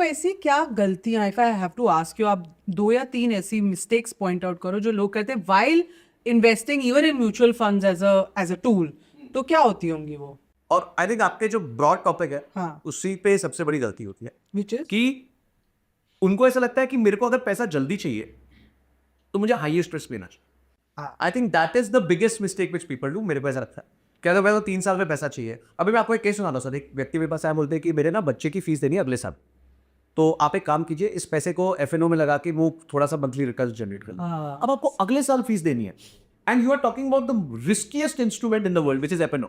तो ऐसी क्या गलतियां, if I have to ask you, आप 2 या 3 ऐसी मिस्टेक्स पॉइंट आउट करो जो लोग करते हैं while investing even in mutual funds as a tool, तो क्या होती होंगी वो? और आई थिंक आपके जो ब्रॉड टॉपिक है हाँ, उसी पे सबसे बड़ी गलती होती है विच इज कि उनको ऐसा लगता है कि मेरे को अगर पैसा जल्दी चाहिए तो मुझे हाईएस्ट रिस्क लेना चाहिए। I think that is the biggest mistake which people do. मेरे को ऐसा लगता है क्या तो मैं तो 3 साल में पैसा चाहिए। अभी मैं आपको एक केस सुना रहा हूँ सर। एक व्यक्ति मेरे पास आया, बोलते हैं कि मेरे ना बच्चे की फीस देनी है अगले साल, तो आप एक काम कीजिए, इस पैसे को एफएनओ में लगा के वो थोड़ा सा मंथली रिटर्न जनरेट कर। अब आपको अगले साल फीस देनी है and you are talking about the riskiest instrument in the world which is FNO.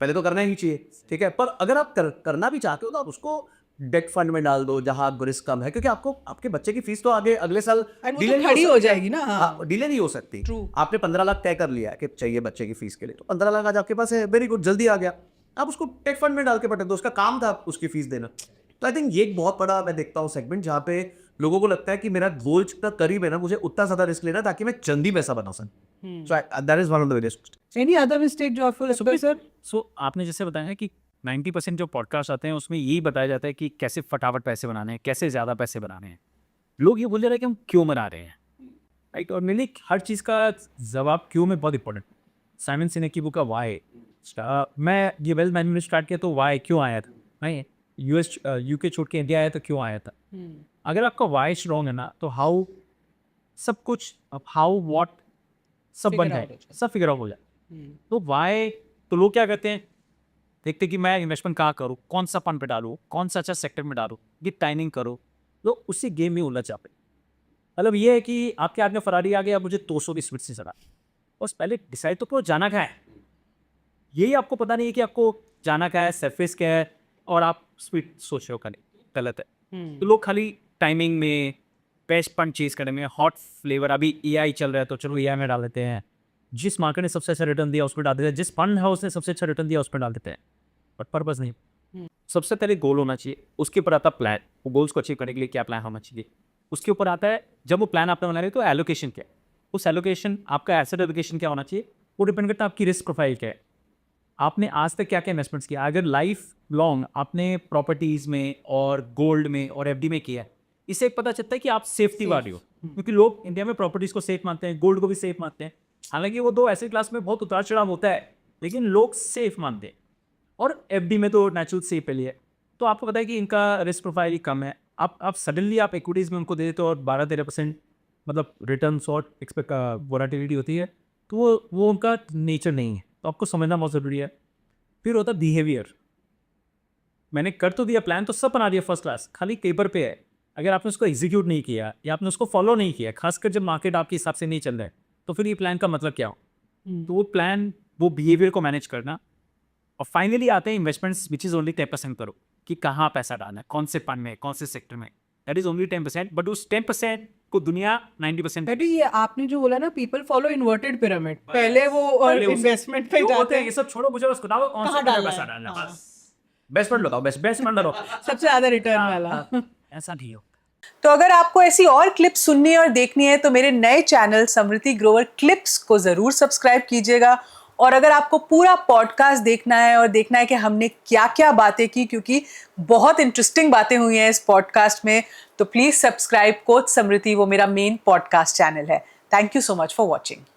पहले तो करना ही चाहिए, ठीक है, पर अगर आप करना भी चाहते हो तो आप उसको डेट फंड में डाल दो जहां रिस्क कम है, क्योंकि आपको आपके बच्चे की फीस तो आगे अगले साल डिले खड़ी हो जाएगी ना। हाँ, डिले नहीं हो सकती। True. आपने 15 लाख तय कर लिया है कि चाहिए बच्चे की फीस के लिए, तो 15 लाख आज आपके पास है, वेरी गुड, जल्दी आ गया, आप उसको टेक फंड में डाल के पटक दो, उसका काम था उसकी फीस देना। तो आई थिंक ये एक बहुत बड़ा मैं देखता हूँ सेगमेंट जहाँ पे लोगों को लगता है कि मेरा गोल जितना करीब है ना, मुझे उतना ज्यादा रिस्क लेना ताकि मैं जल्दी पैसा बना सकूं। So that is one of the various. Any other mistake जो आपको लगता है सर? सो आपने जैसे बताया है कि 90% जो पॉडकास्ट आते हैं उसमें यही बताया जाता है कि कैसे फटाफट पैसे बनाने हैं, कैसे ज़्यादा पैसे बनाने हैं। लोग ये बोल रहे हैं कि हम क्यों बना रहे हैं, राइट? और मेरे लिए हर चीज़ का जवाब क्यों में बहुत इंपॉर्टेंट। साइमन सिनेक की बुक का वाई, मैं ये वेल्थ मैनेजमेंट स्टार्ट किया तो वाई क्यों आया था, नहीं यूएस यूके छोड़ के इंडिया आया तो क्यों आया था। अगर आपका वाई स्ट्रॉन्ग है ना तो हाउ सब कुछ, हाउ व्हाट सब बन जाए, सब फिगर आउट हो जाए। तो वाई, तो लोग क्या करते हैं, देखते कि मैं इन्वेस्टमेंट कहाँ करूँ, कौन सा फंड पे डालूँ, कौन सा अच्छा सेक्टर में डालूँ, ये टाइमिंग करो, तो उसी गेम में उलझ जाते। मतलब ये है कि आपके हाथ में फरारी आ गया, मुझे 200 की स्पीड से चला, बस पहले डिसाइड तो करो जाना क्या है। यही आपको पता नहीं है कि आपको जाना क्या है, सरफेस क्या है, और आप स्पीड सोच रहे हो, गलत है। तो लोग खाली टाइमिंग में, बेस्ट फंड चीज करने में, हॉट फ्लेवर, अभी एआई चल रहा है तो चलो एआई में डाल देते हैं, जिस मार्केट ने सबसे अच्छा रिटर्न दिया उस पर डाल देते हैं, जिस फंड हाउस ने सबसे अच्छा रिटर्न दिया उस पर डाल देते हैं, बट पर्पस नहीं। सबसे पहले गोल होना चाहिए, उसके ऊपर आता प्लान, वो गोल्स को अचीव करने के लिए क्या प्लान होना चाहिए, उसके ऊपर आता है जब वो प्लान आपने बना रहे तो एलोकेशन क्या है, उस एलोकेशन आपका एसेट एलोकेशन क्या होना चाहिए, वो डिपेंड करता है आपकी रिस्क प्रोफाइल क्या है, आपने आज तक क्या क्या इन्वेस्टमेंट्स किया। अगर लाइफ लॉन्ग आपने प्रॉपर्टीज में और गोल्ड में और एफडी में किया है, इससे एक पता चलता है कि आप सेफ्टी वाले हो। क्योंकि लोग इंडिया में प्रॉपर्टीज को सेफ मानते हैं, गोल्ड को भी सेफ मानते हैं, हालांकि वो दो एसेट क्लास में बहुत उतार चढ़ाव होता है, लेकिन लोग सेफ मानते हैं। और एफडी में तो नेचुरल सेफ पे है, तो आपको पता है कि इनका रिस्क प्रोफाइल ही कम है। आप सडनली आप इक्विटीज़ में उनको दे देते हो और 12-13% मतलब रिटर्न शॉर्ट एक्सपेक्ट वोलेटिलिटी होती है, तो वो उनका नेचर नहीं है, तो आपको समझना बहुत ज़रूरी है। फिर होता है बिहेवियर। मैंने कर तो दिया प्लान, तो सब बना दिया फर्स्ट क्लास, खाली पेपर पे है, अगर आपने उसको एग्जीक्यूट नहीं किया या आपने उसको फॉलो नहीं किया, खासकर जब मार्केट आपके हिसाब से नहीं चल रहा है, तो फिर ये प्लान का मतलब क्या हो। तो वो प्लान, वो बिहेवियर को मैनेज करना, और फाइनली आते हैं इन्वेस्टमेंट्स विच इज़ ओनली 10% करो, कि कहाँ पैसा डालना है, कौन से फंड में, कौन से सेक्टर में, दैट इज ओनली 10%। बट उस 10% को दुनिया 90%। बेटी ये आपने जो बोला ना, पीपल फॉलो इन्वर्टेड पिरामिड, पहले वो इन्वेस्टमेंट पे जाते हैं, ये सब छोड़ो, मुझे उसको बताओ कौन सा पैसा डालना है, बस बेस्ट फंड लगाओ, बेस्ट फंड लगाओ, सबसे ज्यादा रिटर्न वाला। ऐसा नहीं हो। तो अगर आपको ऐसी और क्लिप्स सुननी और देखनी है तो मेरे नए चैनल समृति ग्रोवर क्लिप्स को जरूर सब्सक्राइब कीजिएगा। और अगर आपको पूरा पॉडकास्ट देखना है और देखना है कि हमने क्या क्या बातें की, क्योंकि बहुत इंटरेस्टिंग बातें हुई हैं इस पॉडकास्ट में, तो प्लीज सब्सक्राइब कोच समृति, वो मेरा मेन पॉडकास्ट चैनल है। Thank you so much for watching.